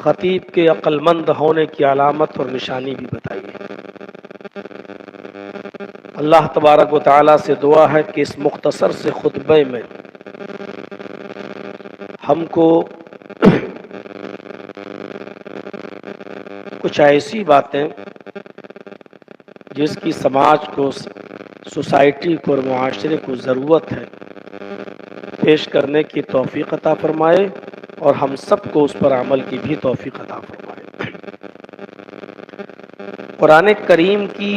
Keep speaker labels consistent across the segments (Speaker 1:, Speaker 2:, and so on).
Speaker 1: خطیب کے عقل مند ہونے کی علامت اور نشانی بھی بتائی ہے۔ اللہ تبارک و تعالیٰ سے دعا ہے کہ اس مختصر سے خطبے میں ہم کو کچھ ایسی باتیں جس کی سماج کو، سوسائٹی کو اور معاشرے کو ضرورت ہے پیش کرنے کی توفیق عطا فرمائے، اور ہم سب کو اس پر عمل کی بھی توفیق عطا فرمائے۔ قرآن کریم کی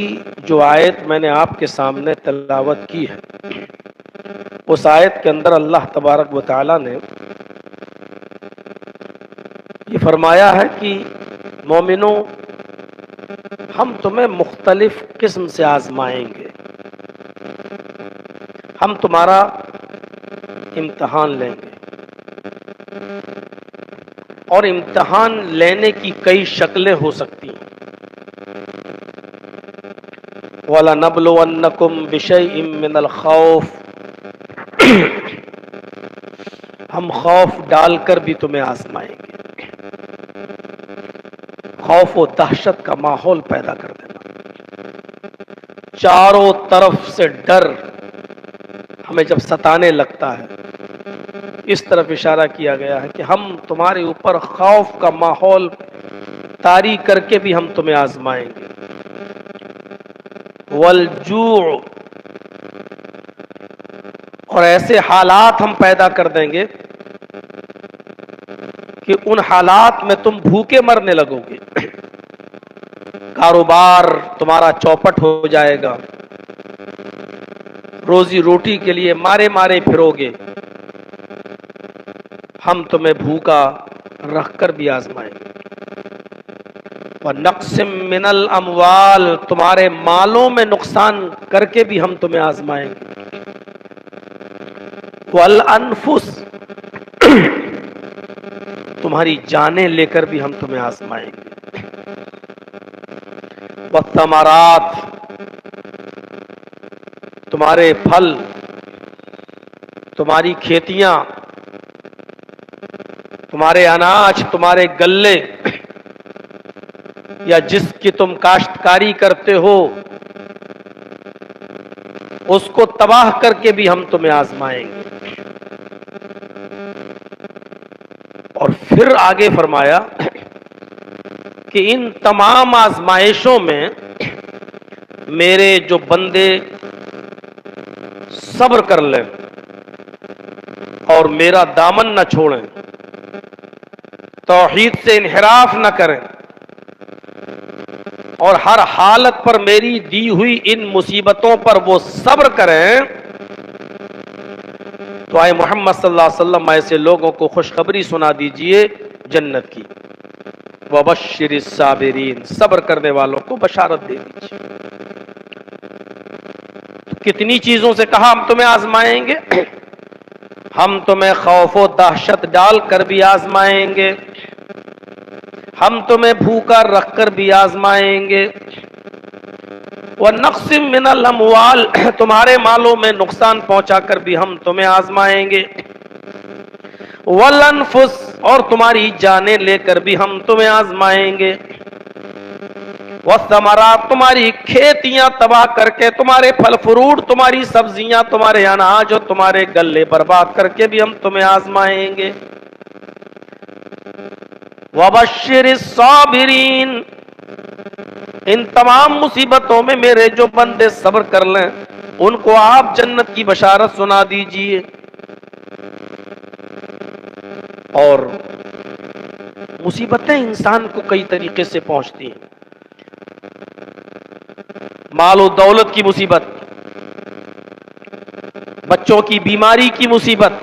Speaker 1: جو آیت میں نے آپ کے سامنے تلاوت کی ہے، اس آیت کے اندر اللہ تبارک و تعالیٰ نے یہ فرمایا ہے کہ مومنوں، ہم تمہیں مختلف قسم سے آزمائیں گے، ہم تمہارا امتحان لیں گے، اور امتحان لینے کی کئی شکلیں ہو سکتی ہیں۔ وَلَنَبْلُوَنَّكُمْ بِشَيْءٍ مِّنَ الْخَوْفِ، ہم خوف ڈال کر بھی تمہیں آزمائیں گے، خوف و دہشت کا ماحول پیدا کر دینا، چاروں طرف سے ڈر ہمیں جب ستانے لگتا ہے، اس طرف اشارہ کیا گیا ہے کہ ہم تمہارے اوپر خوف کا ماحول طاری کر کے بھی ہم تمہیں آزمائیں گے۔ والجوع، اور ایسے حالات ہم پیدا کر دیں گے کہ ان حالات میں تم بھوکے مرنے لگو گے، کاروبار تمہارا چوپٹ ہو جائے گا، روزی روٹی کے لیے مارے مارے پھرو گے، ہم تمہیں بھوکا رکھ کر بھی آزمائیں گے۔ وَنَقْسِم مِّنَ الْأَمْوَالِ، تمہارے مالوں میں نقصان کر کے بھی ہم تمہیں آزمائیں گے۔ وَالْأَنفُسِ، تمہاری جانیں لے کر بھی ہم تمہیں آزمائیں گے۔ وَالثَّمَرَاتِ، تمہارے پھل، تمہاری کھیتیاں، تمہارے اناج، تمہارے گلے، یا جس کی تم کاشتکاری کرتے ہو اس کو تباہ کر کے بھی ہم تمہیں آزمائیں گے۔ اور پھر آگے فرمایا کہ ان تمام آزمائشوں میں میرے جو بندے صبر کر لیں اور میرا دامن نہ چھوڑیں، توحید سے انحراف نہ کریں، اور ہر حالت پر میری دی ہوئی ان مصیبتوں پر وہ صبر کریں، تو آئے محمد صلی اللہ علیہ وسلم ایسے لوگوں کو خوشخبری سنا دیجئے جنت کی۔ وَبَشِّرِ الصَّابِرِينَ، صبر کرنے والوں کو بشارت دے دیجئے۔ تو کتنی چیزوں سے کہا ہم تمہیں آزمائیں گے، ہم تمہیں خوف و دہشت ڈال کر بھی آزمائیں گے، ہم تمہیں بھوکا رکھ کر بھی آزمائیں گے۔ وَنَقْسِم مِّنَ الْأَمْوَالِ، تمہارے مالوں میں نقصان پہنچا کر بھی ہم تمہیں آزمائیں گے۔ وَالْأَنفُسِ، اور تمہاری جانیں لے کر بھی ہم تمہیں آزمائیں گے۔ وَالثَّمَرَاتِ، تمہاری کھیتیاں تباہ کر کے، تمہارے پھل فروٹ، تمہاری سبزیاں، تمہارے اناج اور تمہارے گلے برباد کر کے بھی ہم تمہیں آزمائیں گے۔ وَبَشِّرِ الصَّابِرِينَ، ان تمام مصیبتوں میں میرے جو بندے صبر کر لیں ان کو آپ جنت کی بشارت سنا دیجئے۔ اور مصیبتیں انسان کو کئی طریقے سے پہنچتی ہیں، مال و دولت کی مصیبت، بچوں کی بیماری کی مصیبت،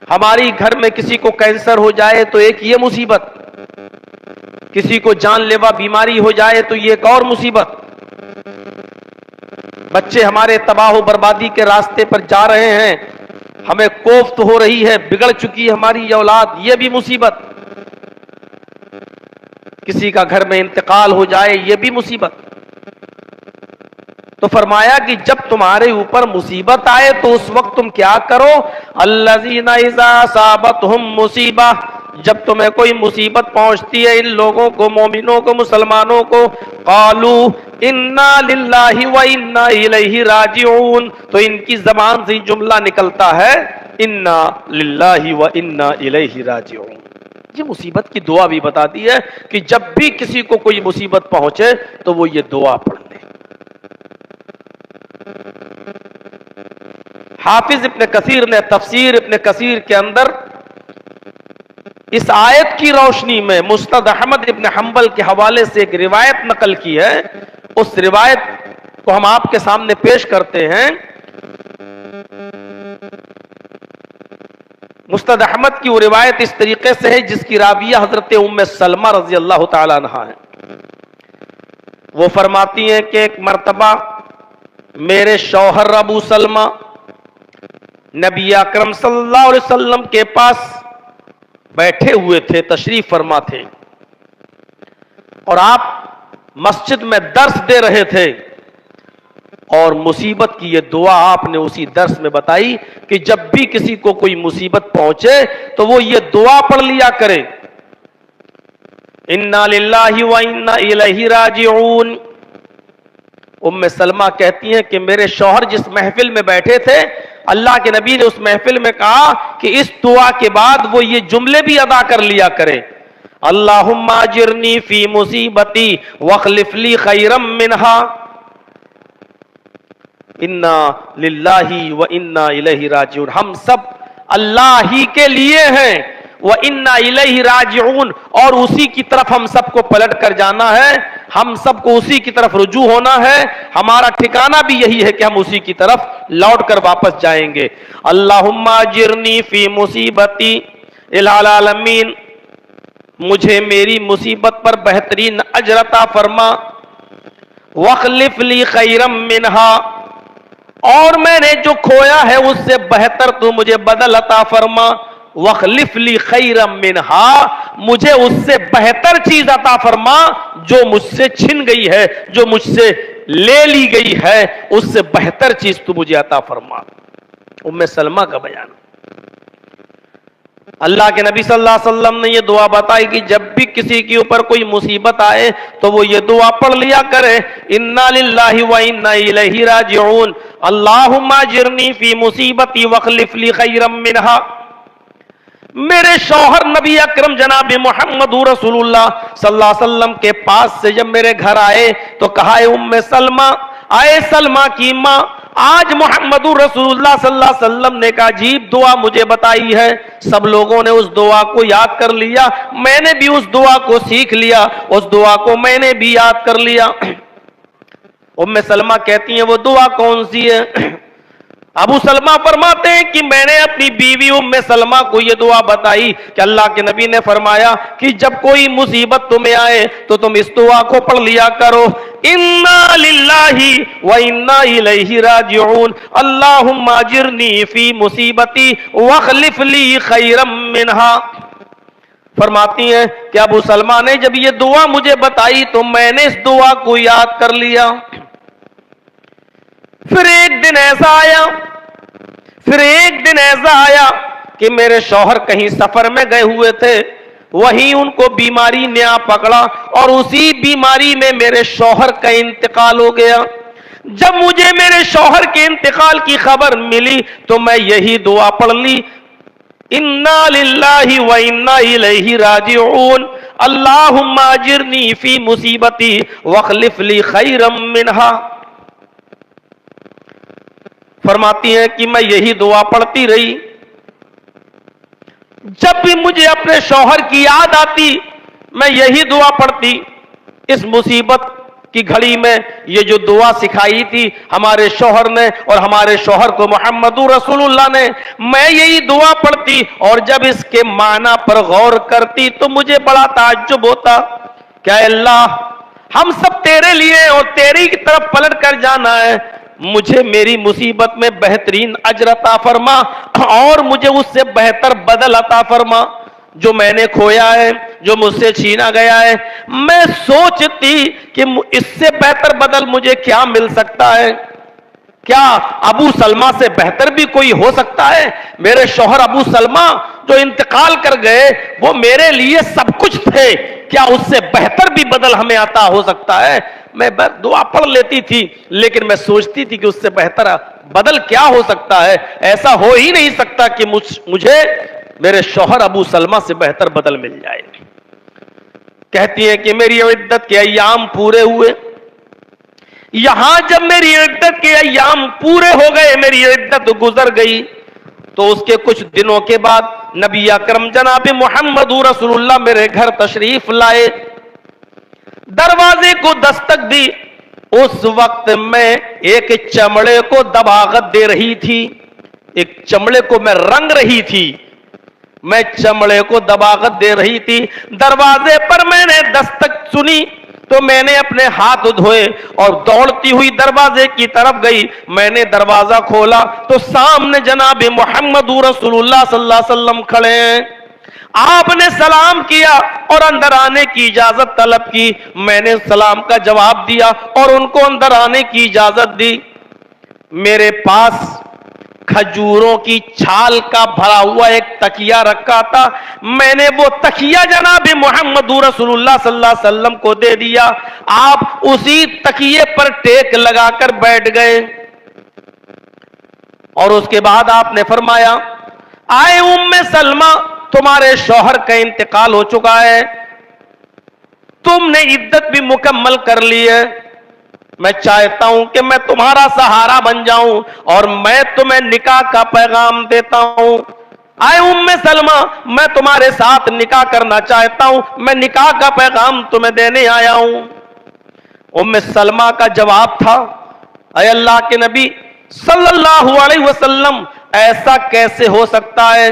Speaker 1: ہماری گھر میں کسی کو کینسر ہو جائے تو ایک یہ مصیبت، کسی کو جان لیوا بیماری ہو جائے تو یہ ایک اور مصیبت، بچے ہمارے تباہ و بربادی کے راستے پر جا رہے ہیں، ہمیں کوفت ہو رہی ہے، بگڑ چکی ہماری اولاد، یہ بھی مصیبت، کسی کا گھر میں انتقال ہو جائے یہ بھی مصیبت۔ تو فرمایا کہ جب تمہارے اوپر مصیبت آئے تو اس وقت تم کیا کرو؟ الذین اذا اصابتہم مصیبہ جب تمہیں کوئی مصیبت پہنچتی ہے ان لوگوں کو، مومنوں کو، مسلمانوں کو، قالو انا للہ و انا الیہ راجعون، تو ان کی زبان سے جملہ نکلتا ہے انا للہ و انا الیہ راجعون۔ یہ مصیبت کی دعا بھی بتاتی ہے کہ جب بھی کسی کو کوئی مصیبت پہنچے تو وہ یہ دعا پڑھ لے۔ حافظ ابن کثیر نے تفسیر ابن کثیر کے اندر اس آیت کی روشنی میں مسند احمد ابن حنبل کے حوالے سے ایک روایت نقل کی ہے، اس روایت کو ہم آپ کے سامنے پیش کرتے ہیں۔ مسند احمد کی وہ روایت اس طریقے سے ہے جس کی راویہ حضرت ام سلمہ رضی اللہ تعالی عنہا ہے۔ وہ فرماتی ہیں کہ ایک مرتبہ میرے شوہر ابو سلمہ نبی اکرم صلی اللہ علیہ وسلم کے پاس بیٹھے ہوئے تھے، تشریف فرما تھے، اور آپ مسجد میں درس دے رہے تھے، اور مصیبت کی یہ دعا آپ نے اسی درس میں بتائی کہ جب بھی کسی کو کوئی مصیبت پہنچے تو وہ یہ دعا پڑھ لیا کرے، انا للہ و انا الیہ راجعون۔ ام سلمہ کہتی ہیں کہ میرے شوہر جس محفل میں بیٹھے تھے، اللہ کے نبی نے اس محفل میں کہا کہ اس دعا کے بعد وہ یہ جملے بھی ادا کر لیا کرے، اللہم اجرنی فی مصیبتی واخلف لی خیرا منہا، انا للہ و انا الیہ راجعون۔ ہم سب اللہ ہی کے لیے ہیں، وَإِنَّا إِلَيْهِ راجعون، اور اسی کی طرف ہم سب کو پلٹ کر جانا ہے، ہم سب کو اسی کی طرف رجوع ہونا ہے، ہمارا ٹھکانہ بھی یہی ہے کہ ہم اسی کی طرف لوٹ کر واپس جائیں گے۔ اللہم اجرنی فی مصیبتی العالمین، مجھے میری مصیبت پر بہترین اجر عطا فرما، واخلف لی خیرا منہا، اور میں نے جو کھویا ہے اس سے بہتر تو مجھے بدل عطا فرما، وَخْلِفْ لِي خَيْرًا مِّنْهَا، مجھے اس سے بہتر چیز عطا فرما جو مجھ سے چھن گئی ہے، جو مجھ سے لے لی گئی ہے، اس سے بہتر چیز تو مجھے عطا فرما۔ ام سلمہ کا بیان۔ اللہ کے نبی صلی اللہ علیہ وسلم نے یہ دعا بتائی کہ جب بھی کسی کے اوپر کوئی مصیبت آئے تو وہ یہ دعا پڑھ لیا کرے، انا للہ و انا الیہ راجعون، اللہم اجرنی فی مصیبتی واخلف لی خیرا منہا۔ میرے شوہر نبی اکرم جناب محمد رسول اللہ صلی اللہ علیہ وسلم کے پاس سے جب میرے گھر آئے تو کہا اے ام سلمہ، آئے سلمہ کی ماں، آج محمد رسول اللہ صلی اللہ علیہ وسلم نے کہا عجیب دعا مجھے بتائی ہے۔ سب لوگوں نے اس دعا کو یاد کر لیا، میں نے بھی اس دعا کو سیکھ لیا، اس دعا کو میں نے بھی یاد کر لیا۔ ام سلمہ کہتی ہیں وہ دعا کون سی ہے؟ ابو سلمہ فرماتے ہیں کہ میں نے اپنی بیوی ام سلمہ کو یہ دعا بتائی کہ اللہ کے نبی نے فرمایا کہ جب کوئی مصیبت تمہیں آئے تو تم اس دعا کو پڑھ لیا کرو، انا للہ و انا الیہ راجعون، اللہم اجرنی فی مصیبتی واخلف لی خیرا منہا۔ فرماتی ہیں کہ ابو سلمہ نے جب یہ دعا مجھے بتائی تو میں نے اس دعا کو یاد کر لیا۔ پھر ایک دن ایسا آیا کہ میرے شوہر کہیں سفر میں گئے ہوئے تھے، وہیں ان کو بیماری نے آ پکڑا اور اسی بیماری میں میرے شوہر کا انتقال ہو گیا۔ جب مجھے میرے شوہر کے انتقال کی خبر ملی تو میں یہی دعا پڑھ لی، انا للہ و انا الیہ راجعون، اللہم اجرنی فی مصیبتی واخلف لی خیرا منہا۔ فرماتی ہیں کہ میں یہی دعا پڑھتی رہی، جب بھی مجھے اپنے شوہر کی یاد آتی میں یہی دعا پڑھتی۔ اس مصیبت کی گھڑی میں یہ جو دعا سکھائی تھی ہمارے شوہر نے اور ہمارے شوہر کو محمد رسول اللہ نے، میں یہی دعا پڑھتی، اور جب اس کے معنی پر غور کرتی تو مجھے بڑا تعجب ہوتا کہ اے اللہ، ہم سب تیرے لیے اور تیری کی طرف پلٹ کر جانا ہے، مجھے میری مصیبت میں بہترین اجر عطا فرما اور مجھے اس سے بہتر بدل عطا فرما جو میں نے کھویا ہے، جو مجھ سے چھینا گیا ہے۔ میں سوچتی کہ اس سے بہتر بدل مجھے کیا مل سکتا ہے، کیا ابو سلمہ سے بہتر بھی کوئی ہو سکتا ہے؟ میرے شوہر ابو سلمہ جو انتقال کر گئے وہ میرے لیے سب کچھ تھے، کیا اس سے بہتر بھی بدل ہمیں عطا ہو سکتا ہے؟ میں دعا پڑھ لیتی تھی لیکن میں سوچتی تھی کہ اس سے بہتر بدل کیا ہو سکتا ہے؟ ایسا ہو ہی نہیں سکتا کہ مجھے میرے شوہر ابو سلمہ سے بہتر بدل مل جائے۔ کہتی ہے کہ میری عدت کے ایام پورے ہوئے، یہاں جب میری عدت کے ایام پورے ہو گئے، میری عدت گزر گئی، تو اس کے کچھ دنوں کے بعد نبی اکرم جناب محمد رسول اللہ میرے گھر تشریف لائے، دروازے کو دستک دی۔ اس وقت میں ایک چمڑے کو دباغت دے رہی تھی، ایک چمڑے کو میں رنگ رہی تھی، میں چمڑے کو دباغت دے رہی تھی۔ دروازے پر میں نے دستک سنی تو میں نے اپنے ہاتھ دھوئے اور دوڑتی ہوئی دروازے کی طرف گئی۔ میں نے دروازہ کھولا تو سامنے جناب محمد رسول اللہ صلی اللہ علیہ وسلم کھڑے ہیں۔ آپ نے سلام کیا اور اندر آنے کی اجازت طلب کی، میں نے سلام کا جواب دیا اور ان کو اندر آنے کی اجازت دی۔ میرے پاس کھجوروں کی چھال کا بھرا ہوا ایک تکیہ رکھا تھا، میں نے وہ تکیہ جناب محمد رسول اللہ صلی اللہ علیہ وسلم کو دے دیا۔ آپ اسی تکیے پر ٹیک لگا کر بیٹھ گئے اور اس کے بعد آپ نے فرمایا، آئے ام سلمہ، تمہارے شوہر کا انتقال ہو چکا ہے، تم نے عدت بھی مکمل کر لی ہے، میں چاہتا ہوں کہ میں تمہارا سہارا بن جاؤں اور میں تمہیں نکاح کا پیغام دیتا ہوں۔ آئے ام سلمہ، میں تمہارے ساتھ نکاح کرنا چاہتا ہوں، میں نکاح کا پیغام تمہیں دینے آیا ہوں۔ ام سلمہ کا جواب تھا، اے اللہ کے نبی صلی اللہ علیہ وسلم، ایسا کیسے ہو سکتا ہے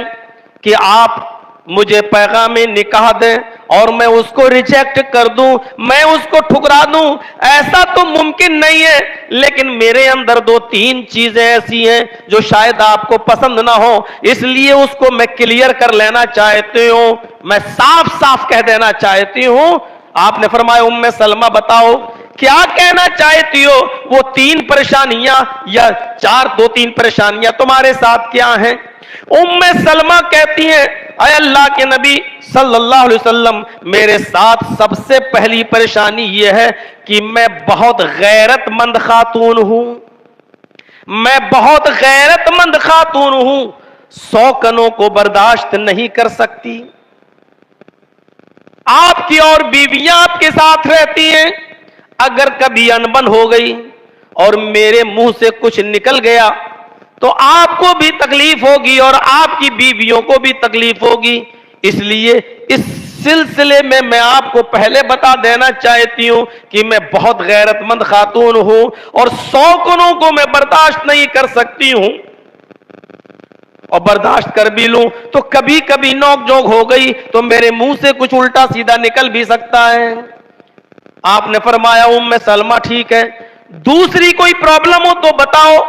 Speaker 1: کہ آپ مجھے پیغام نکاح دیں اور میں اس کو ریجیکٹ کر دوں، میں اس کو ٹھکرا دوں؟ ایسا تو ممکن نہیں ہے، لیکن میرے اندر دو تین چیزیں ایسی ہیں جو شاید آپ کو پسند نہ ہو، اس لیے اس کو میں کلیئر کر لینا چاہتی ہوں، میں صاف صاف کہہ دینا چاہتی ہوں۔ آپ نے فرمایا، ام سلمہ بتاؤ کیا کہنا چاہتی ہو؟ وہ تین پریشانیاں یا دو تین پریشانیاں تمہارے ساتھ کیا ہیں؟ ام سلمہ کہتی ہیں، اے اللہ کے نبی صلی اللہ علیہ وسلم، میرے ساتھ سب سے پہلی پریشانی یہ ہے کہ میں بہت غیرت مند خاتون ہوں، میں بہت غیرت مند خاتون ہوں، سوکنوں کو برداشت نہیں کر سکتی۔ آپ کی اور بیویاں آپ کے ساتھ رہتی ہیں، اگر کبھی انبن ہو گئی اور میرے منہ سے کچھ نکل گیا تو آپ کو بھی تکلیف ہوگی اور آپ کی بیویوں کو بھی تکلیف ہوگی، اس لیے اس سلسلے میں آپ کو پہلے بتا دینا چاہتی ہوں کہ میں بہت غیرت مند خاتون ہوں اور سوکنوں کو میں برداشت نہیں کر سکتی ہوں، اور برداشت کر بھی لوں تو کبھی کبھی نوک جھوک ہو گئی تو میرے منہ سے کچھ الٹا سیدھا نکل بھی سکتا ہے۔ آپ نے فرمایا، ام سلمہ ٹھیک ہے، دوسری کوئی پرابلم ہو تو بتاؤ۔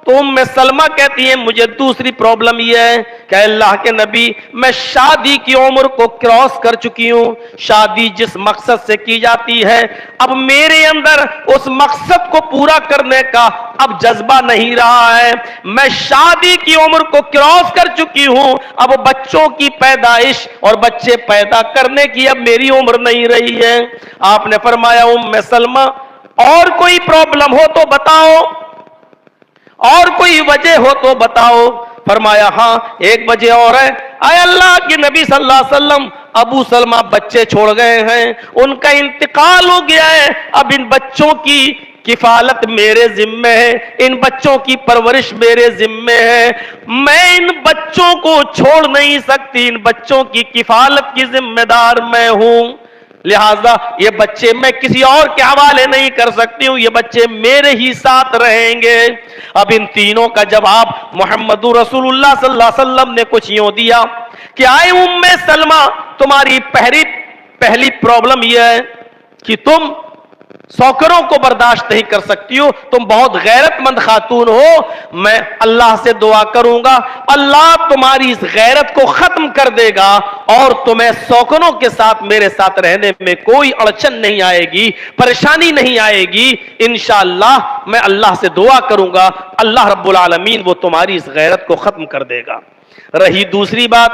Speaker 1: تو ام سلمہ کہتی ہیں، مجھے دوسری پرابلم یہ ہے کہ اللہ کے نبی، میں شادی کی عمر کو کراس کر چکی ہوں، شادی جس مقصد سے کی جاتی ہے اب میرے اندر اس مقصد کو پورا کرنے کا اب جذبہ نہیں رہا ہے، میں شادی کی عمر کو کراس کر چکی ہوں، اب بچوں کی پیدائش اور بچے پیدا کرنے کی اب میری عمر نہیں رہی ہے۔ آپ نے فرمایا، ام سلمہ اور کوئی پرابلم ہو تو بتاؤ، اور کوئی وجہ ہو تو بتاؤ۔ فرمایا، ہاں ایک وجہ اور ہے، اے اللہ کے نبی صلی اللہ علیہ وسلم، ابو سلمہ بچے چھوڑ گئے ہیں، ان کا انتقال ہو گیا ہے، اب ان بچوں کی کفالت میرے ذمے ہے، ان بچوں کی پرورش میرے ذمے ہے، میں ان بچوں کو چھوڑ نہیں سکتی، ان بچوں کی کفالت کی ذمہ دار میں ہوں، لہذا یہ بچے میں کسی اور کے حوالے نہیں کر سکتی ہوں، یہ بچے میرے ہی ساتھ رہیں گے۔ اب ان تینوں کا جواب محمد رسول اللہ صلی اللہ علیہ وسلم نے کچھ یوں دیا کہ آئے ام سلمہ، تمہاری پہلی پرابلم یہ ہے کہ تم سوکروں کو برداشت نہیں کر سکتی ہو، تم بہت غیرت مند خاتون ہو، میں اللہ سے دعا کروں گا اللہ تمہاری اس غیرت کو ختم کر دے گا اور تمہیں سوکنوں کے ساتھ میرے ساتھ رہنے میں کوئی اڑچن نہیں آئے گی، پریشانی نہیں آئے گی۔ انشاءاللہ میں اللہ سے دعا کروں گا، اللہ رب العالمین وہ تمہاری اس غیرت کو ختم کر دے گا۔ رہی دوسری بات،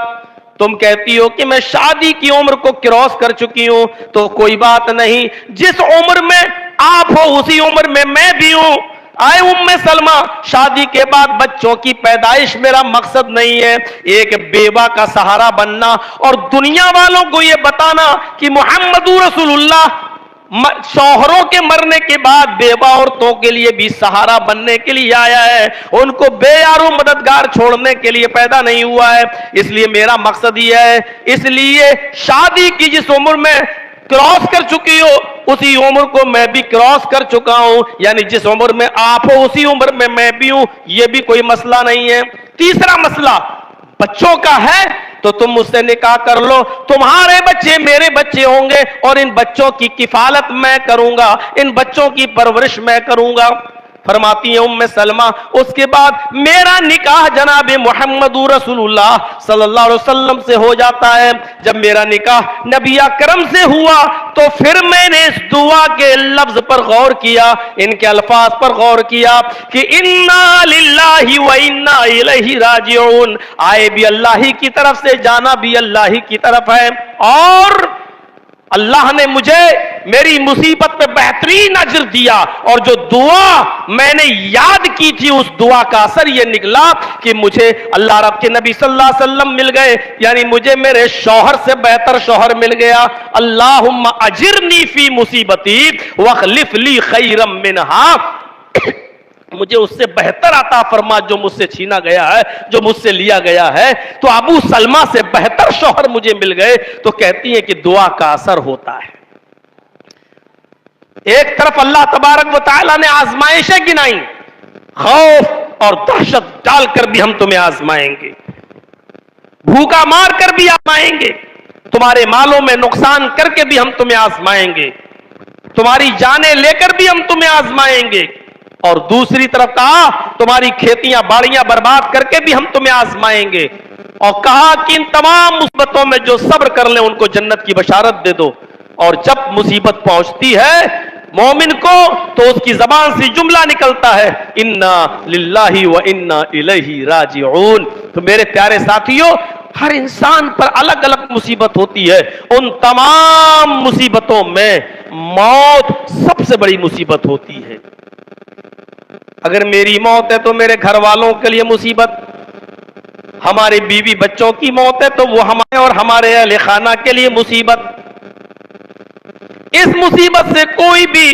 Speaker 1: تم کہتی ہو کہ میں شادی کی عمر کو کراس کر چکی ہوں، تو کوئی بات نہیں، جس عمر میں آپ ہو اسی عمر میں میں بھی ہوں۔ آئے ام سلمہ، شادی کے بعد بچوں کی پیدائش میرا مقصد نہیں ہے، ایک بیوہ کا سہارا بننا اور دنیا والوں کو یہ بتانا کہ محمد رسول اللہ شوہروں کے مرنے کے بعد بیوہ عورتوں کے لیے بھی سہارا بننے کے لیے آیا ہے، ان کو بے یارو مددگار چھوڑنے کے لیے پیدا نہیں ہوا ہے۔ اس لیے میرا مقصد یہ ہے، اس لیے شادی کی جس عمر میں کراس کر چکی ہو اسی عمر کو میں بھی کراس کر چکا ہوں، یعنی جس عمر میں آپ ہو اسی عمر میں میں بھی ہوں، یہ بھی کوئی مسئلہ نہیں ہے۔ تیسرا مسئلہ بچوں کا ہے تو تم مجھ سے نکاح کر لو، تمہارے بچے میرے بچے ہوں گے اور ان بچوں کی کفالت میں کروں گا، ان بچوں کی پرورش میں کروں گا۔ فرماتی ہیں ام سلمہ، اس کے بعد میرا نکاح جناب محمد رسول اللہ صلی اللہ علیہ وسلم سے ہو جاتا ہے۔ جب میرا نکاح نبی اکرم سے ہوا تو پھر میں نے اس دعا کے لفظ پر غور کیا، ان کے الفاظ پر غور کیا کہ انا للہ و انا الیہ راجعون، آئے بھی اللہ ہی کی طرف سے، جانا بھی اللہ ہی کی طرف ہے، اور اللہ نے مجھے میری مصیبت پہ بہترین اجر دیا، اور جو دعا میں نے یاد کی تھی اس دعا کا اثر یہ نکلا کہ مجھے اللہ رب کے نبی صلی اللہ علیہ وسلم مل گئے، یعنی مجھے میرے شوہر سے بہتر شوہر مل گیا۔ اللہم اجرنی فی مصیبتی واخلف لی خیرا منہا، مجھے اس سے بہتر عطا فرما جو مجھ سے چھینا گیا ہے، جو مجھ سے لیا گیا ہے۔ تو ابو سلمہ سے بہتر شوہر مجھے مل گئے۔ تو کہتی ہیں کہ دعا کا اثر ہوتا ہے۔ ایک طرف اللہ تبارک و تعالیٰ نے آزمائشیں گنائیں، خوف اور دہشت ڈال کر بھی ہم تمہیں آزمائیں گے، بھوکا مار کر بھی آزمائیں گے، تمہارے مالوں میں نقصان کر کے بھی ہم تمہیں آزمائیں گے، تمہاری جانیں لے کر بھی ہم تمہیں آزمائیں گے، اور دوسری طرف کہا تمہاری کھیتیاں باڑیاں برباد کر کے بھی ہم تمہیں آزمائیں گے، اور کہا کہ ان تمام مصیبتوں میں جو صبر کر لیں ان کو جنت کی بشارت دے دو۔ اور جب مصیبت پہنچتی ہے مومن کو تو اس کی زبان سے جملہ نکلتا ہے انا للہ و انا الیہ راجعون۔ تو میرے پیارے ساتھیوں، ہر انسان پر الگ الگ مصیبت ہوتی ہے، ان تمام مصیبتوں میں موت سب سے بڑی مصیبت ہوتی ہے۔ اگر میری موت ہے تو میرے گھر والوں کے لیے مصیبت، ہمارے بیوی بچوں کی موت ہے تو وہ ہمارے اور ہمارے اہل خانہ کے لیے مصیبت۔ اس مصیبت سے کوئی بھی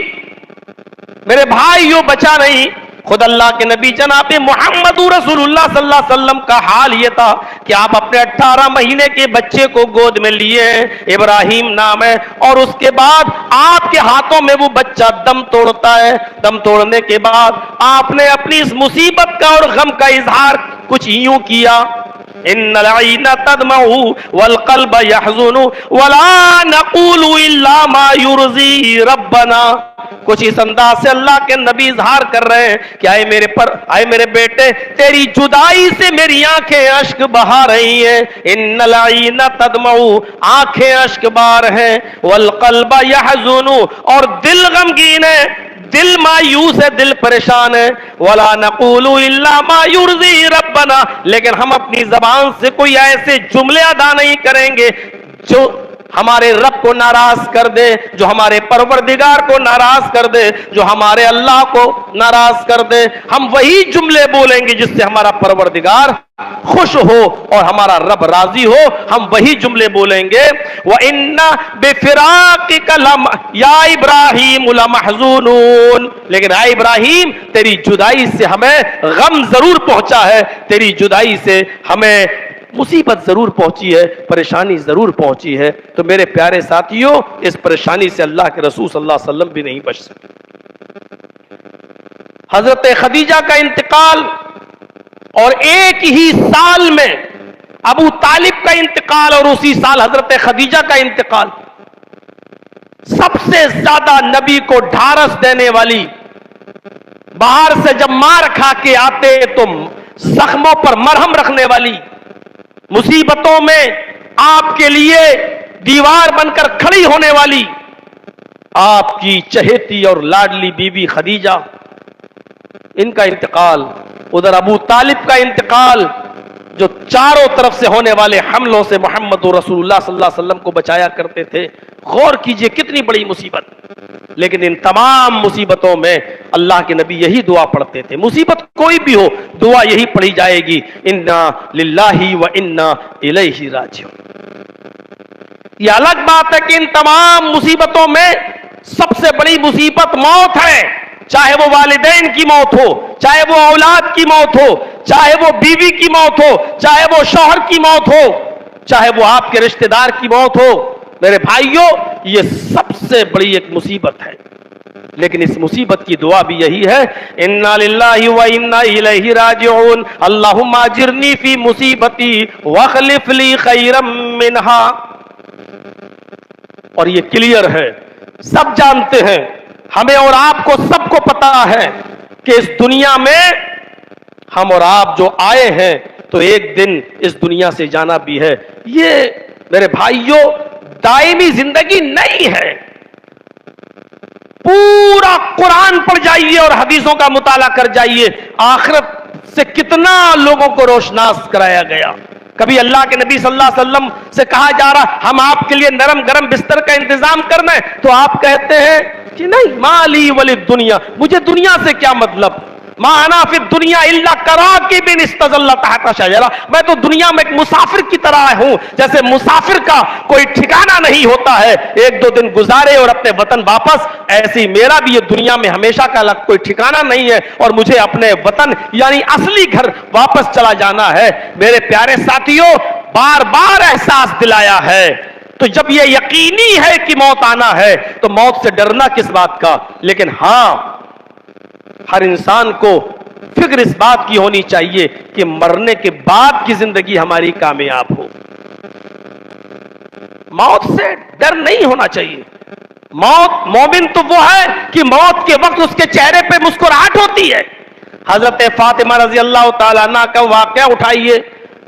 Speaker 1: میرے بھائیوں بچا نہیں۔ خود اللہ کے نبی جناب محمد رسول اللہ صلی اللہ علیہ وسلم کا حال یہ تھا کہ آپ اپنے 18 مہینے کے بچے کو گود میں لیے ہیں، ابراہیم نام ہے، اور اس کے بعد آپ کے ہاتھوں میں وہ بچہ دم توڑتا ہے۔ دم توڑنے کے بعد آپ نے اپنی اس مصیبت کا اور غم کا اظہار کچھ یوں کیا، ان العین تدمع والقلب يحزن ولا نقول الا ما يرضي ربنا۔ کچھ اس انداز سے اللہ کے نبی اظہار کر رہے ہیں کہ آئے میرے بیٹے، تیری جدائی سے میری آنکھیں اشک بہا رہی ہیں۔ ان العین تدمع، آنکھیں اشک بار ہیں، والقلب يحزن، اور دل غمگین ہے، دل مایوس ہے، دل پریشان ہے۔ وَلَا نَقُولُ إِلَّا مَا يُرْضِي رَبَّنَا، لیکن ہم اپنی زبان سے کوئی ایسے جملے ادا نہیں کریں گے جو ہمارے رب کو ناراض کر دے، جو ہمارے پروردگار کو ناراض کر دے، جو ہمارے اللہ کو ناراض کر دے۔ ہم وہی جملے بولیں گے جس سے ہمارا پروردگار خوش ہو اور ہمارا رب راضی ہو، ہم وہی جملے بولیں گے۔ وَإِنَّ بِفِرَاقِكَ يَا إِبْرَاهِيمُ لَمَحْزُونُونَ، لیکن اے ابراہیم تیری جدائی سے ہمیں غم ضرور پہنچا ہے، تیری جدائی سے ہمیں مصیبت ضرور پہنچی ہے، پریشانی ضرور پہنچی ہے۔ تو میرے پیارے ساتھیوں، اس پریشانی سے اللہ کے رسول صلی اللہ علیہ وسلم بھی نہیں بچ سکے۔ حضرت خدیجہ کا انتقال اور ایک ہی سال میں ابو طالب کا انتقال اور اسی سال حضرت خدیجہ کا انتقال، سب سے زیادہ نبی کو ڈھارس دینے والی، باہر سے جب مار کھا کے آتے تو زخموں پر مرہم رکھنے والی، مصیبتوں میں آپ کے لیے دیوار بن کر کھڑی ہونے والی آپ کی چہیتی اور لاڈلی بیوی خدیجہ، ان کا انتقال، ادھر ابو طالب کا انتقال جو چاروں طرف سے ہونے والے حملوں سے محمد رسول اللہ صلی اللہ علیہ وسلم کو بچایا کرتے تھے. غور کیجئے کتنی بڑی مصیبت. لیکن ان تمام مصیبتوں میں اللہ کے نبی یہی دعا پڑھتے تھے. مصیبت کوئی بھی ہو دعا یہی پڑھی جائے گی، انا للہ و انا الیہ راجعون. یہ الگ بات ہے کہ ان تمام مصیبتوں میں سب سے بڑی مصیبت موت ہے، چاہے وہ والدین کی موت ہو، چاہے وہ اولاد کی موت ہو، چاہے وہ بیوی کی موت ہو، چاہے وہ شوہر کی موت ہو، چاہے وہ آپ کے رشتہ دار کی موت ہو. میرے بھائیوں، یہ سب سے بڑی ایک مصیبت ہے. لیکن اس مصیبت کی دعا بھی یہی ہے، انا للہ و انا الیہ راجعون، اللہم اجرنی فی مصیبتی واخلف لی خیرا منہا. اور یہ کلیئر ہے، سب جانتے ہیں، ہمیں اور آپ کو سب کو پتا ہے کہ اس دنیا میں ہم اور آپ جو آئے ہیں تو ایک دن اس دنیا سے جانا بھی ہے. یہ میرے بھائیوں دائمی زندگی نہیں ہے. پورا قرآن پڑھ جائیے اور حدیثوں کا مطالعہ کر جائیے، آخرت سے کتنا لوگوں کو روشناس کرایا گیا. کبھی اللہ کے نبی صلی اللہ علیہ وسلم سے کہا جا رہا ہم آپ کے لیے نرم گرم بستر کا انتظام کرنا ہے تو آپ کہتے ہیں کہ نہیں، مالی ولی دنیا، مجھے دنیا سے کیا مطلب، ما انا فی الدنیا الا کراکب استظل تحت شجرہ، میں تو دنیا میں ایک مسافر کی طرح ہوں. جیسے مسافر کا کوئی ٹھکانہ نہیں ہوتا ہے، ایک دو دن گزارے اور اپنے وطن واپس، ایسی میرا بھی یہ دنیا میں ہمیشہ کا کوئی ٹھکانہ نہیں ہے اور مجھے اپنے وطن یعنی اصلی گھر واپس چلا جانا ہے. میرے پیارے ساتھیوں، بار بار احساس دلایا ہے. تو جب یہ یقینی ہے کہ موت آنا ہے تو موت سے ڈرنا کس بات کا. لیکن ہاں، ہر انسان کو فکر اس بات کی ہونی چاہیے کہ مرنے کے بعد کی زندگی ہماری کامیاب ہو. موت سے ڈر نہیں ہونا چاہیے. موت، مومن تو وہ ہے کہ موت کے وقت اس کے چہرے پہ مسکراہٹ ہوتی ہے. حضرت فاطمہ رضی اللہ تعالیٰ عنہ کا واقعہ اٹھائیے،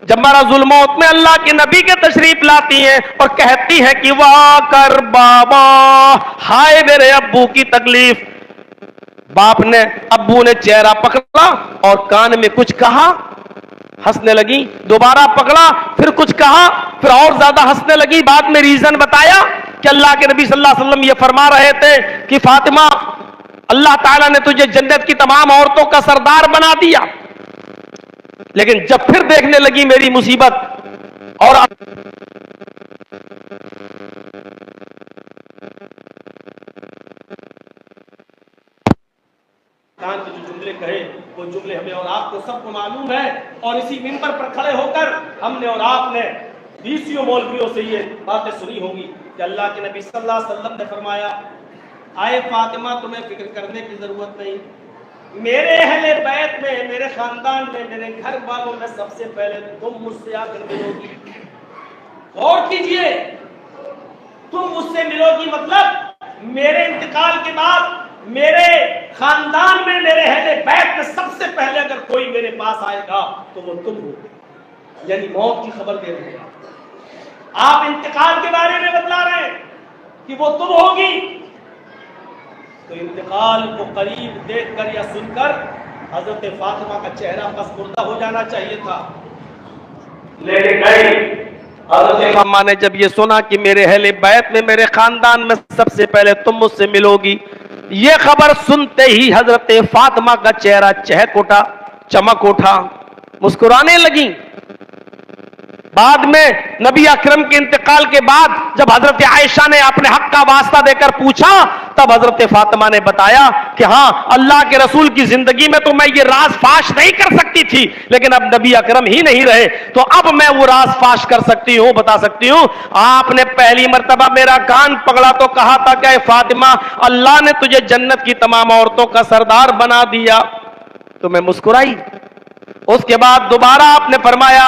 Speaker 1: جب مرض الموت میں اللہ کے نبی کے تشریف لاتی ہیں اور کہتی ہے کہ واہ کر بابا، ہائے میرے ابو کی تکلیف. باپ نے، ابو نے چہرہ پکڑا اور کان میں کچھ کہا، ہنسنے لگی. دوبارہ پکڑا، پھر کچھ کہا، پھر اور زیادہ ہنسنے لگی. بعد میں ریزن بتایا کہ اللہ کے نبی صلی اللہ علیہ وسلم یہ فرما رہے تھے کہ فاطمہ، اللہ تعالیٰ نے تجھے جنت کی تمام عورتوں کا سردار بنا دیا. لیکن جب پھر دیکھنے لگی میری مصیبت اور کان کے جو جملے کہے وہ جملے ہمیں اور آپ کو سب کو معلوم ہے، اور اسی منبر پر کھڑے ہو کر ہم نے اور آپ نے بیسیوں مولویوں سے یہ باتیں سنی ہوں گی کہ اللہ کے نبی صلی اللہ علیہ وسلم نے فرمایا، آئے فاطمہ تمہیں فکر کرنے کی ضرورت نہیں، میرے اہل بیت میں، میرے خاندان میں، میرے گھر والوں میں سب سے پہلے تم مجھ سے آ کر ملو گی. غور کیجئے، تم مجھ سے ملو گی مطلب میرے انتقال کے بعد میرے خاندان میں، میرے اہل بیت میں سب سے پہلے اگر کوئی میرے پاس آئے گا تو وہ تم ہو. یعنی موت کی خبر دے رہے ہیں آپ، انتقال کے بارے میں بتلا رہے ہیں کہ وہ تم ہوگی. تو انتقال کو قریب دیکھ کر یا سن کر حضرت فاطمہ کا چہرہ مسکردہ ہو جانا چاہیے تھا، لیکن نہیں. حضرت فاطمہ نے جب یہ سنا کہ میرے اہل بیت میں، میرے خاندان میں سب سے پہلے تم مجھ سے ملو گی، یہ خبر سنتے ہی حضرت فاطمہ کا چہرہ چہک اٹھا، چمک اٹھا، مسکرانے لگیں. بعد میں نبی اکرم کے انتقال کے بعد جب حضرت عائشہ نے اپنے حق کا واسطہ دے کر پوچھا تب حضرت فاطمہ نے بتایا کہ ہاں، اللہ کے رسول کی زندگی میں تو میں یہ راز فاش نہیں کر سکتی تھی، لیکن اب نبی اکرم ہی نہیں رہے تو اب میں وہ راز فاش کر سکتی ہوں، بتا سکتی ہوں. آپ نے پہلی مرتبہ میرا کان پکڑا تو کہا تھا کہ اے فاطمہ، اللہ نے تجھے جنت کی تمام عورتوں کا سردار بنا دیا. تو میں مسکرائی. اس کے بعد دوبارہ آپ نے فرمایا،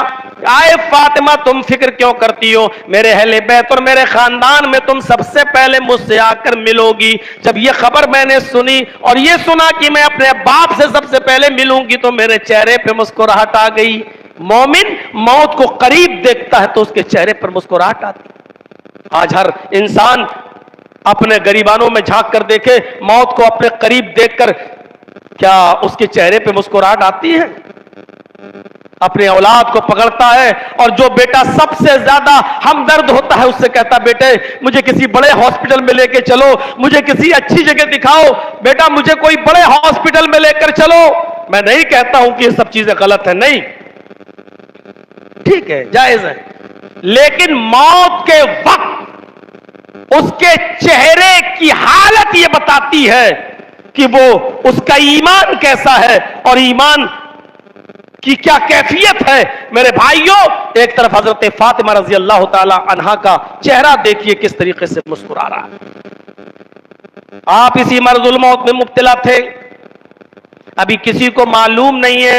Speaker 1: آئے فاطمہ تم فکر کیوں کرتی ہو، میرے اہل بیت اور میرے خاندان میں تم سب سے پہلے مجھ سے آ کر ملو گی. جب یہ خبر میں نے سنی اور یہ سنا کہ میں اپنے باپ سے سب سے پہلے ملوں گی تو میرے چہرے پہ مسکراہٹ آ گئی. مومن موت کو قریب دیکھتا ہے تو اس کے چہرے پر مسکراہٹ آتی ہے۔ آج ہر انسان اپنے گریبانوں میں جھانک کر دیکھے، موت کو اپنے قریب دیکھ کر کیا اس کے چہرے پہ مسکراہٹ آتی ہے؟ اپنے اولاد کو پکڑتا ہے، اور جو بیٹا سب سے زیادہ ہمدرد ہوتا ہے اس سے کہتا بیٹے مجھے کسی بڑے ہاسپٹل میں لے کے چلو، مجھے کسی اچھی جگہ دکھاؤ، بیٹا مجھے کوئی بڑے ہاسپٹل میں لے کر چلو۔ میں نہیں کہتا ہوں کہ یہ سب چیزیں غلط ہیں، نہیں، ٹھیک ہے، جائز ہے، لیکن موت کے وقت اس کے چہرے کی حالت یہ بتاتی ہے کہ وہ اس کا ایمان کیسا ہے اور ایمان کی کیا کیفیت ہے۔ میرے بھائیوں، ایک طرف حضرت فاطمہ رضی اللہ تعالی عنہا کا چہرہ دیکھیے کس طریقے سے مسکرا رہا ہے۔ آپ اسی مرض الموت میں مبتلا تھے، ابھی کسی کو معلوم نہیں ہے۔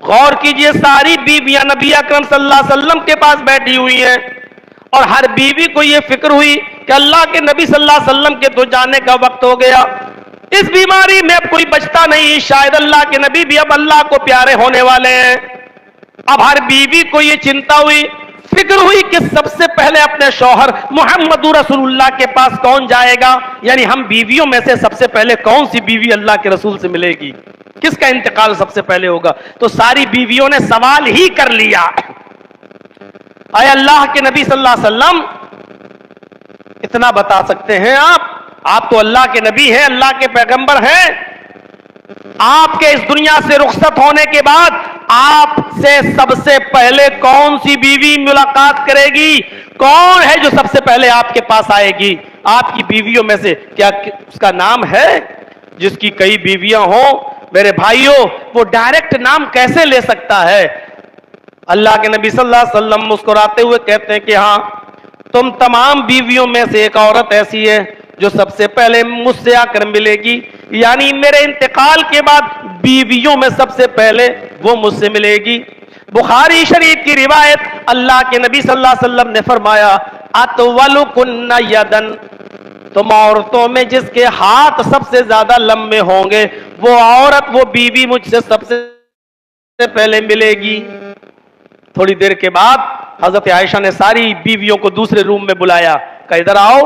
Speaker 1: غور کیجئے، ساری بیویاں نبی اکرم صلی اللہ علیہ وسلم کے پاس بیٹھی ہوئی ہیں، اور ہر بیوی کو یہ فکر ہوئی کہ اللہ کے نبی صلی اللہ علیہ وسلم کے تو جانے کا وقت ہو گیا، اس بیماری میں اب کوئی بچتا نہیں، شاید اللہ کے نبی بھی اب اللہ کو پیارے ہونے والے ہیں۔ اب ہر بیوی کو یہ چنتا ہوئی، فکر ہوئی کہ سب سے پہلے اپنے شوہر محمد رسول اللہ کے پاس کون جائے گا، یعنی ہم بیویوں میں سے سب سے پہلے کون سی بیوی اللہ کے رسول سے ملے گی، کس کا انتقال سب سے پہلے ہوگا۔ تو ساری بیویوں نے سوال ہی کر لیا، اے اللہ کے نبی صلی اللہ علیہ وسلم اتنا بتا سکتے ہیں آپ تو اللہ کے نبی ہیں، اللہ کے پیغمبر ہیں، آپ کے اس دنیا سے رخصت ہونے کے بعد آپ سے سب سے پہلے کون سی بیوی ملاقات کرے گی، کون ہے جو سب سے پہلے آپ کے پاس آئے گی؟ آپ کی بیویوں میں سے کیا اس کا نام ہے؟ جس کی کئی بیویاں ہوں میرے بھائیوں، وہ ڈائریکٹ نام کیسے لے سکتا ہے؟ اللہ کے نبی صلی اللہ علیہ وسلم مسکراتے ہوئے کہتے ہیں کہ ہاں، تم تمام بیویوں میں سے ایک عورت ایسی ہے جو سب سے پہلے مجھ سے آ کر ملے گی، یعنی میرے انتقال کے بعد بیویوں میں سب سے پہلے وہ مجھ سے ملے گی۔ بخاری شریف کی روایت، اللہ کے نبی صلی اللہ علیہ وسلم نے فرمایا اطولکن یدن، تم عورتوں میں جس کے ہاتھ سب سے زیادہ لمبے ہوں گے وہ عورت، وہ بیوی مجھ سے سب سے پہلے ملے گی۔ تھوڑی دیر کے بعد حضرت عائشہ نے ساری بیویوں کو دوسرے روم میں بلایا، کہ ادھر آؤ،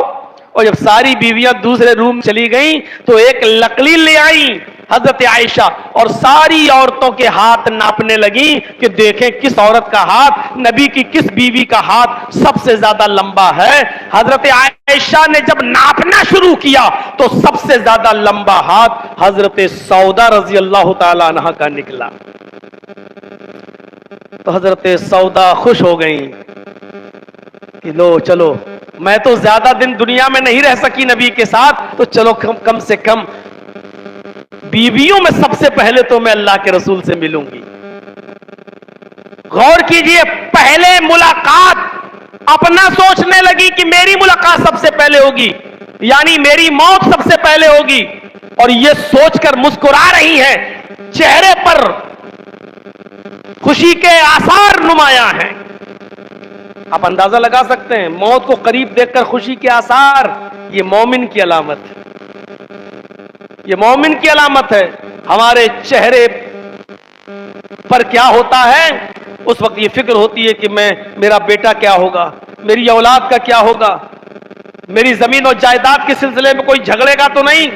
Speaker 1: اور جب ساری بیویاں دوسرے روم چلی گئیں تو ایک لکڑی لے آئیں حضرت عائشہ، اور ساری عورتوں کے ہاتھ ناپنے لگیں کہ دیکھیں کس عورت کا ہاتھ، نبی کی کس بیوی کا ہاتھ سب سے زیادہ لمبا ہے۔ حضرت عائشہ نے جب ناپنا شروع کیا تو سب سے زیادہ لمبا ہاتھ حضرت سودا رضی اللہ تعالی عنہ کا نکلا، تو حضرت سودا خوش ہو گئیں کہ لو چلو، میں تو زیادہ دن دنیا میں نہیں رہ سکی نبی کے ساتھ، تو چلو کم سے کم بیویوں میں سب سے پہلے تو میں اللہ کے رسول سے ملوں گی۔ غور کیجئے، پہلے ملاقات اپنا سوچنے لگی کہ میری ملاقات سب سے پہلے ہوگی، یعنی میری موت سب سے پہلے ہوگی، اور یہ سوچ کر مسکرا رہی ہیں، چہرے پر خوشی کے آثار نمایاں ہیں۔ آپ اندازہ لگا سکتے ہیں، موت کو قریب دیکھ کر خوشی کے آثار، یہ مومن کی علامت ہے، یہ مومن کی علامت ہے۔ ہمارے چہرے پر کیا ہوتا ہے؟ اس وقت یہ فکر ہوتی ہے کہ میرا بیٹا کیا ہوگا، میری اولاد کا کیا ہوگا، میری زمین و جائیداد کے سلسلے میں کوئی جھگڑے گا تو نہیں،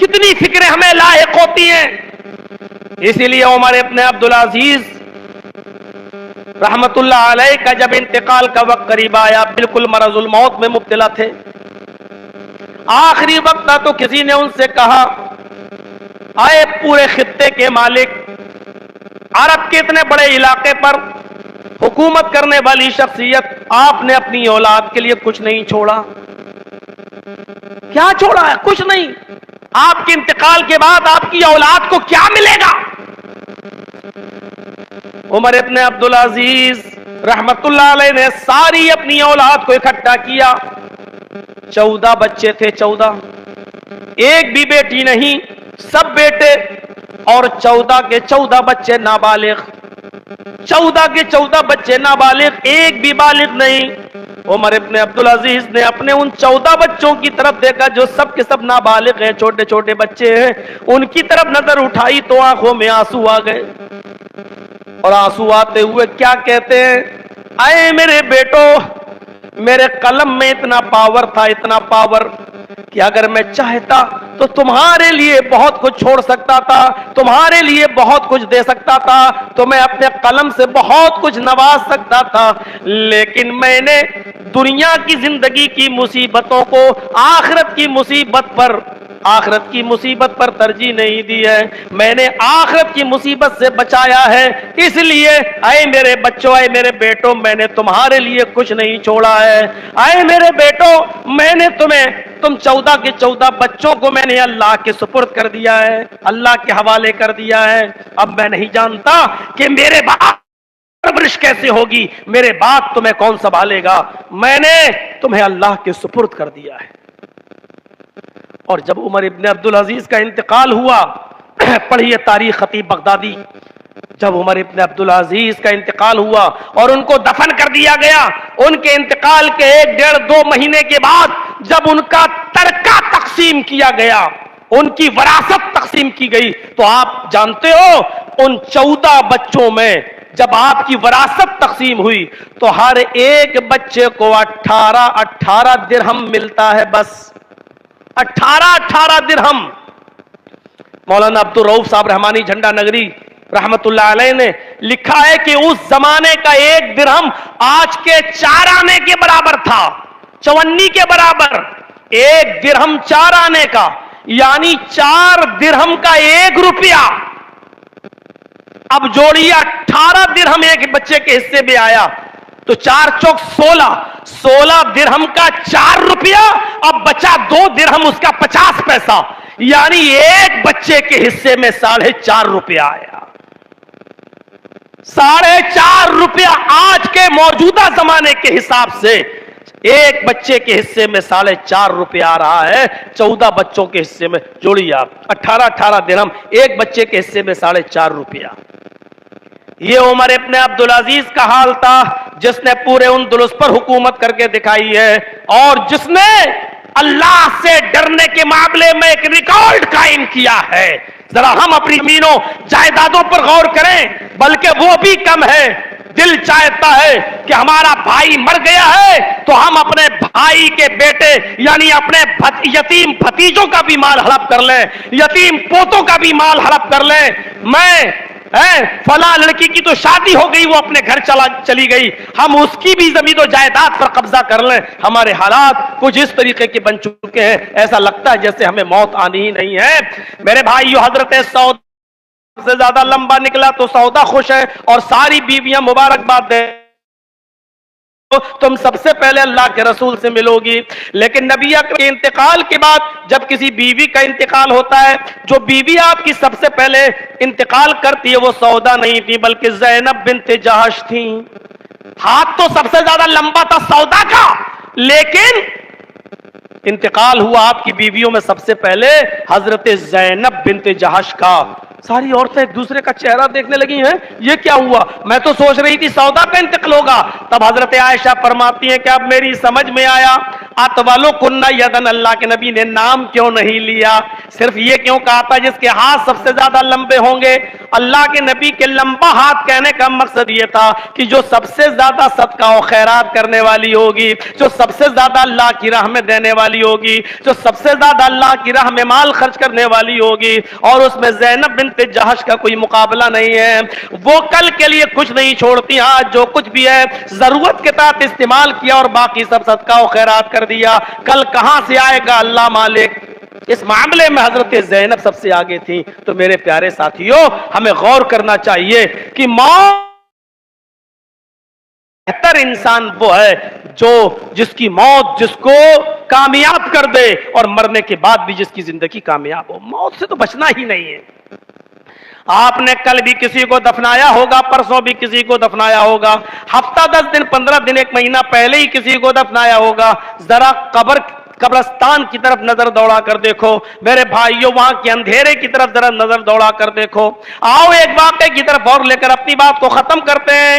Speaker 1: کتنی فکریں ہمیں لاحق ہوتی ہیں۔ اسی لیے عمر ابن عبدالعزیز رحمت اللہ علیہ کا جب انتقال کا وقت قریب آیا، بالکل مرض الموت میں مبتلا تھے، آخری وقت تھا، تو کسی نے ان سے کہا آئے پورے خطے کے مالک، عرب کے اتنے بڑے علاقے پر حکومت کرنے والی شخصیت، آپ نے اپنی اولاد کے لیے کچھ نہیں چھوڑا۔ کیا چھوڑا ہے؟ کچھ نہیں۔ آپ کے انتقال کے بعد آپ کی اولاد کو کیا ملے گا؟ عمر ابن عبدالعزیز رحمت اللہ علیہ نے ساری اپنی اولاد کو اکٹھا کیا، 14 بچے تھے، 14، ایک بھی بیٹی نہیں، سب بیٹے، اور 14 کے 14 بچے نابالغ، 14 کے 14 بچے نابالغ، ایک بھی بالغ نہیں۔ عمر ابن عبد العزیز نے اپنے ان 14 بچوں کی طرف دیکھا جو سب کے سب نابالغ ہیں، چھوٹے چھوٹے بچے ہیں، ان کی طرف نظر اٹھائی تو آنکھوں میں آنسو آ گئے، اور آنسو آتے ہوئے کیا کہتے ہیں، اے میرے بیٹو، میرے قلم میں اتنا پاور تھا، اتنا پاور کہ اگر میں چاہتا تو تمہارے لیے بہت کچھ چھوڑ سکتا تھا، تمہارے لیے بہت کچھ دے سکتا تھا، تو میں اپنے قلم سے بہت کچھ نواز سکتا تھا، لیکن میں نے دنیا کی زندگی کی مصیبتوں کو آخرت کی مصیبت پر ترجیح نہیں دی ہے، میں نے آخرت کی مصیبت سے بچایا ہے، اس لیے اے میرے بچوں، اے میرے بیٹوں، میں نے تمہارے لیے کچھ نہیں چھوڑا ہے، اے میرے بیٹوں، میں نے تم 14 کے 14 بچوں کو میں نے اللہ کے سپرد کر دیا ہے، اللہ کے حوالے کر دیا ہے، اب میں نہیں جانتا کہ میرے بعد پرورش کیسے ہوگی، میرے بعد تمہیں کون سنبھالے گا، میں نے تمہیں اللہ کے سپرد کر دیا ہے۔ اور جب عمر ابن عبد العزیز کا انتقال ہوا، پڑھیے تاریخ خطیب بغدادی، جب عمر ابن عبد العزیز کا انتقال ہوا اور ان کو دفن کر دیا گیا، ان کے انتقال کے 1.5-2 مہینے کے بعد جب ان کا ترکہ تقسیم کیا گیا، ان کی وراثت تقسیم کی گئی، تو آپ جانتے ہو ان 14 بچوں میں جب آپ کی وراثت تقسیم ہوئی تو ہر ایک بچے کو 18 درہم ملتا ہے، بس 18 درہم۔ مولانا عبد الرؤف صاحب رحمانی جھنڈا نگری رحمت اللہ علیہ نے لکھا ہے کہ اس زمانے کا 1 درہم آج کے 4 آنے کے برابر تھا، 54 کے برابر، 1 درہم 4 آنے کا، یعنی 4 درہم کا 1 روپیہ۔ اب جوڑیے 18 درہم ایک بچے کے حصے میں آیا تو 4 چوک 16 درہم کا 4 روپیہ، اب بچا 2 درہم اس کا 50 پیسہ، یعنی ایک بچے کے حصے میں 4.5 روپیہ آیا۔ 4.5 روپیہ آج کے موجودہ زمانے کے حساب سے ایک بچے کے حصے میں 4.5 روپیہ آ رہا ہے، 14 بچوں کے حصے میں جوڑیے آپ 18 درہم، ایک بچے کے حصے میں 4.5 روپیہ۔ یہ عمر ابن عبد العزیز کا حال تھا جس نے پورے اندلس پر حکومت کر کے دکھائی ہے، اور جس نے اللہ سے ڈرنے کے معاملے میں ایک ریکارڈ قائم کیا ہے۔ ذرا ہم اپنی زمینوں جائیدادوں پر غور کریں، بلکہ وہ بھی کم ہے۔ دل چاہتا ہے کہ ہمارا بھائی مر گیا ہے تو ہم اپنے بھائی کے بیٹے یعنی اپنے یتیم بھتیجوں کا بھی مال ہڑپ کر لیں، یتیم پوتوں کا بھی مال ہڑپ کر لیں۔ میں فلاں لڑکی کی تو شادی ہو گئی، وہ اپنے گھر چلی گئی، ہم اس کی بھی زمین و جائیداد پر قبضہ کر لیں۔ ہمارے حالات کچھ اس طریقے کے بن چکے ہیں، ایسا لگتا ہے جیسے ہمیں موت آنی ہی نہیں ہے۔ میرے بھائیو، حضرت سعود سے زیادہ لمبا نکلا تو سودا خوش ہے، اور ساری بیویاں مبارکباد دیں، تم سب سے پہلے اللہ کے رسول سے ملو گی۔ لیکن نبی اکرم کے انتقال کے بعد جب کسی بیوی کا انتقال ہوتا ہے، جو بیوی آپ کی سب سے پہلے انتقال کرتی ہے وہ سودا نہیں تھی بلکہ زینب بنت جہش تھی۔ ہاتھ تو سب سے زیادہ لمبا تھا سودا کا، لیکن انتقال ہوا آپ کی بیویوں میں سب سے پہلے حضرت زینب بنت جہش کا۔ ساری عورتیں ایک دوسرے کا چہرہ دیکھنے لگی ہیں، یہ کیا ہوا؟ میں تو سوچ رہی تھی سودا کا انتقال ہوگا۔ تب حضرت عائشہ فرماتی ہیں کہ اب میری سمجھ میں آیا، اطولو کنہ یدن، اللہ کے نبی نے نام کیوں نہیں لیا، صرف یہ کیوں کہا تھا جس کے ہاتھ سب سے زیادہ لمبے ہوں گے؟ اللہ کے نبی کے لمبا ہاتھ کہنے کا مقصد یہ تھا کہ جو سب سے زیادہ صدقہ و خیرات کرنے والی ہوگی، جو سب سے زیادہ اللہ کی راہ میں دینے والی ہوگی، جو سب سے زیادہ اللہ کی راہ میں مال خرچ کرنے والی ہوگی، اور اس میں زینب بنت جہش کا کوئی مقابلہ نہیں ہے۔ وہ کل کے لیے کچھ نہیں چھوڑتی، آج جو کچھ بھی ہے ضرورت کے تحت استعمال کیا اور باقی سب صدقہ و خیرات کر دیا، کل کہاں سے آئے گا اللہ مالک۔ اس معاملے میں حضرت زینب سب سے آگے تھی۔ تو میرے پیارے ساتھیوں، ہمیں غور کرنا چاہیے کہ موت بہتر انسان وہ ہے جس کی موت جس کو کامیاب کر دے، اور مرنے کے بعد بھی جس کی زندگی کامیاب ہو۔ موت سے تو بچنا ہی نہیں ہے۔ آپ نے کل بھی کسی کو دفنایا ہوگا، پرسوں بھی کسی کو دفنایا ہوگا، ہفتہ 10 دن 15 دن 1 مہینہ پہلے ہی کسی کو دفنایا ہوگا۔ ذرا قبرستان کی طرف نظر دوڑا کر دیکھو میرے بھائیوں، وہاں کے اندھیرے کی طرف ذرا نظر دوڑا کر دیکھو۔ آؤ ایک واقعے کی طرف اور لے کر اپنی بات کو ختم کرتے ہیں۔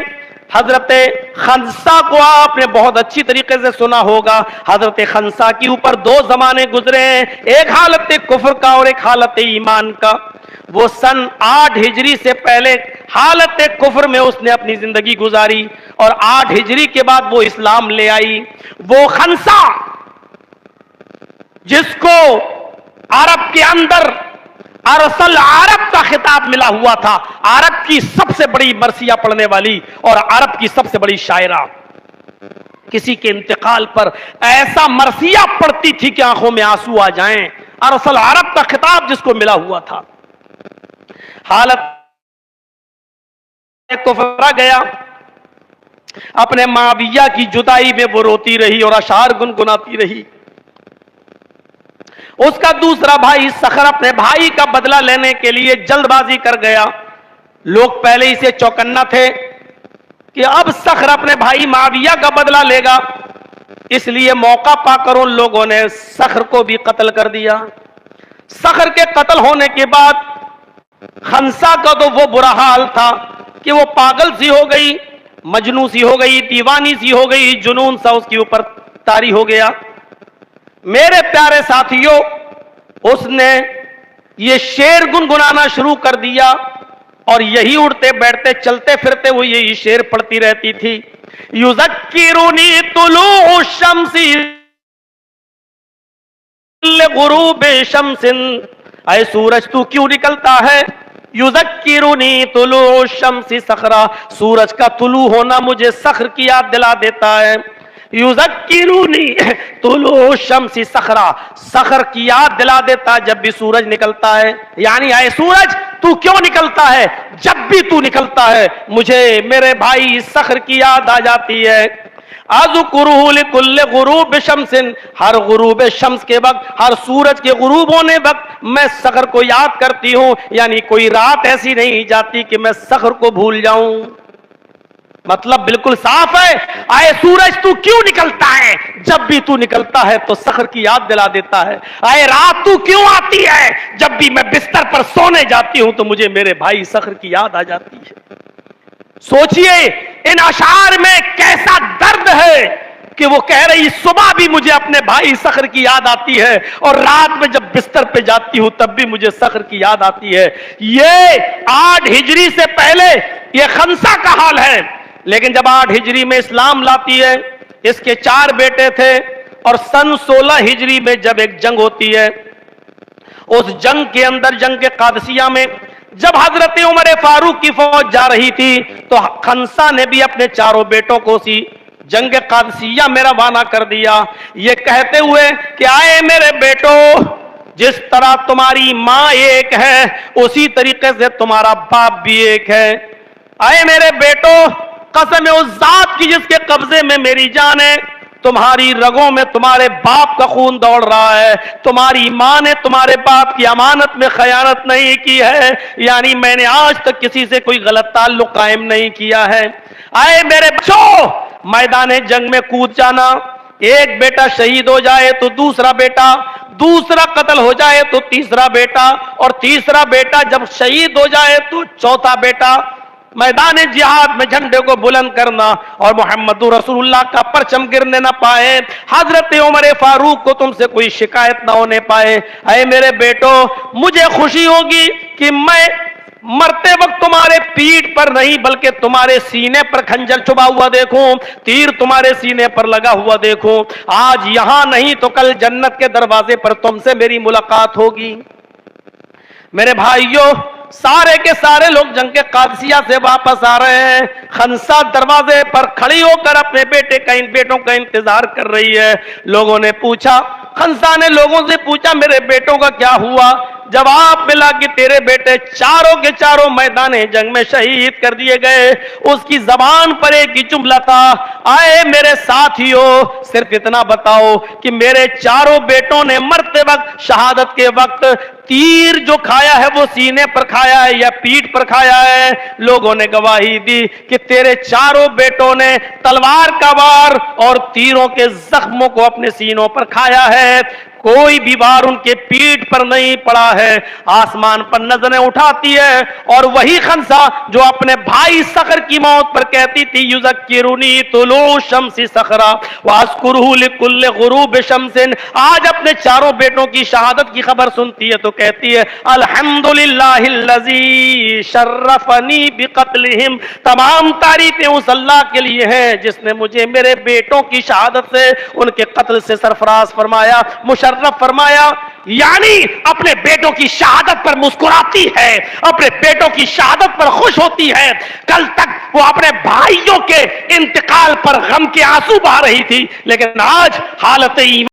Speaker 1: حضرت خنسا کو آپ نے بہت اچھی طریقے سے سنا ہوگا. حضرت خنسا کے اوپر دو زمانے گزرے ہیں, ایک حالت کفر کا اور ایک حالت ایمان کا. وہ سن 8 ہجری سے پہلے حالت کفر میں اس نے اپنی زندگی گزاری اور 8 ہجری کے بعد وہ اسلام لے آئی. وہ خنسا جس کو عرب کے اندر ارسل عرب کا خطاب ملا ہوا تھا, عرب کی سب سے بڑی مرثیہ پڑھنے والی اور عرب کی سب سے بڑی شاعرہ, کسی کے انتقال پر ایسا مرثیہ پڑھتی تھی کہ آنکھوں میں آنسو آ جائیں. ارسل عرب کا خطاب جس کو ملا ہوا تھا. حالت کفر گیا, اپنے معاویہ کی جدائی میں وہ روتی رہی اور اشعار گنگناتی رہی. اس کا دوسرا بھائی سخر اپنے بھائی کا بدلہ لینے کے لیے جلد بازی کر گیا. لوگ پہلے ہی سے چوکنا تھے کہ اب سخر اپنے بھائی معاویہ کا بدلہ لے گا, اس لیے موقع پا کر ان لوگوں نے سخر کو بھی قتل کر دیا. سخر کے قتل ہونے کے بعد خنسا کا تو وہ برا حال تھا کہ وہ پاگل سی ہو گئی, مجنوں سی ہو گئی, دیوانی سی ہو گئی, جنون سا اس کے اوپر طاری ہو گیا. میرے پیارے ساتھیوں, اس نے یہ شعر گنگنانا شروع کر دیا اور یہی اڑتے بیٹھتے چلتے پھرتے وہ یہی شعر پڑھتی رہتی تھی. یذکرنی طلوع الشمس لغروب شمس, اے سورج تو کیوں نکلتا ہے. یذکرنی طلوع الشمس صخرا, سورج کا طلوع ہونا مجھے صخر کی یاد دلا دیتا ہے. یذکرنی طلوع الشمس صخرا, صخر کی یاد دلا دیتا جب بھی سورج نکلتا ہے. یعنی اے سورج تو کیوں نکلتا ہے, جب بھی تو نکلتا ہے مجھے میرے بھائی صخر کی یاد آ جاتی ہے. اذکرہ لکل غروب شمس, ہر غروب شمس کے وقت, ہر سورج کے غروب ہونے وقت میں صخر کو یاد کرتی ہوں. یعنی کوئی رات ایسی نہیں جاتی کہ میں صخر کو بھول جاؤں. مطلب بالکل صاف ہے, اے سورج تو کیوں نکلتا ہے, جب بھی تو نکلتا ہے تو صخر کی یاد دلا دیتا ہے. اے رات تو کیوں آتی ہے, جب بھی میں بستر پر سونے جاتی ہوں تو مجھے میرے بھائی صخر کی یاد آ جاتی ہے. سوچئے ان اشعار میں کیسا درد ہے کہ وہ کہہ رہی صبح بھی مجھے اپنے بھائی صخر کی یاد آتی ہے اور رات میں جب بستر پہ جاتی ہوں تب بھی مجھے صخر کی یاد آتی ہے. یہ 8 ہجری سے پہلے یہ خنسا کا حال ہے, لیکن جب 8 ہجری میں اسلام لاتی ہے, اس کے 4 بیٹے تھے اور سن 16 ہجری میں جب ایک جنگ ہوتی ہے, اس جنگ کے اندر, جنگ کے قادسیہ میں جب حضرت عمر فاروق کی فوج جا رہی تھی تو خنسا نے بھی اپنے 4 بیٹوں کو اسی جنگ قادسیہ میں روانہ کر دیا, یہ کہتے ہوئے کہ آئے میرے بیٹو, جس طرح تمہاری ماں ایک ہے اسی طریقے سے تمہارا باپ بھی ایک ہے. آئے میرے بیٹو, قسم اس ذات کی جس کے قبضے میں میری جان ہے, تمہاری رگوں میں تمہارے باپ کا خون دوڑ رہا ہے. تمہاری ماں نے تمہارے باپ کی امانت میں خیانت نہیں کی ہے, یعنی میں نے آج تک کسی سے کوئی غلط تعلق قائم نہیں کیا ہے. آئے میرے بچوں, میدان جنگ میں کود جانا, ایک بیٹا شہید ہو جائے تو دوسرا بیٹا, دوسرا قتل ہو جائے تو تیسرا بیٹا, اور تیسرا بیٹا جب شہید ہو جائے تو چوتھا بیٹا. میدان جہاد میں جھنڈے کو بلند کرنا اور محمد رسول اللہ کا پرچم گرنے نہ پائے, حضرت عمر فاروق کو تم سے کوئی شکایت نہ ہونے پائے. اے میرے بیٹو, مجھے خوشی ہوگی کہ میں مرتے وقت تمہارے پیٹھ پر نہیں بلکہ تمہارے سینے پر خنجر چھپا ہوا دیکھوں, تیر تمہارے سینے پر لگا ہوا دیکھوں. آج یہاں نہیں تو کل جنت کے دروازے پر تم سے میری ملاقات ہوگی. میرے بھائیوں, سارے کے سارے لوگ جنگ کے قادسیہ سے واپس آ رہے ہیں. خنسا دروازے پر کھڑی ہو کر اپنے بیٹوں کا انتظار کر رہی ہے. لوگوں نے پوچھا, خنسا نے لوگوں سے پوچھا میرے بیٹوں کا کیا ہوا. جواب ملا کہ تیرے بیٹے چاروں کے چاروں میدان جنگ میں شہید کر دیے گئے. اس کی زبان پر ایک ہی جملہ تھا, آئے میرے ساتھیوں, صرف اتنا بتاؤ کہ میرے چاروں بیٹوں نے مرتے وقت, شہادت کے وقت تیر جو کھایا ہے وہ سینے پر کھایا ہے یا پیٹھ پر کھایا ہے؟ لوگوں نے گواہی دی کہ تیرے چاروں بیٹوں نے تلوار کا وار اور تیروں کے زخموں کو اپنے سینوں پر کھایا ہے، کوئی بھی وار ان کے پیٹھ پر نہیں پڑا ہے۔ آسمان پر نظریں اٹھاتی ہے اور وہی خنسا جو اپنے بھائی صخر کی موت پر کہتی تھی یذکرنی طلوع الشمس صخرا واذکرہ لکل غروب شمس، آج اپنے چاروں بیٹوں کی شہادت کی خبر سنتی ہے تو کہتی ہے الحمدللہ الذی شرفنی بقتلہم، تمام تعریفیں اس اللہ کے لیے ہیں جس نے مجھے میرے بیٹوں کی شہادت سے، ان کے قتل سے سرفراز فرمایا، مشرف فرمایا۔ یعنی اپنے بیٹوں کی شہادت پر مسکراتی ہے، اپنے بیٹوں کی شہادت پر خوش ہوتی ہے۔ کل تک وہ اپنے بھائیوں کے انتقال پر غم کے آنسو بہا رہی تھی، لیکن آج حالت ایمان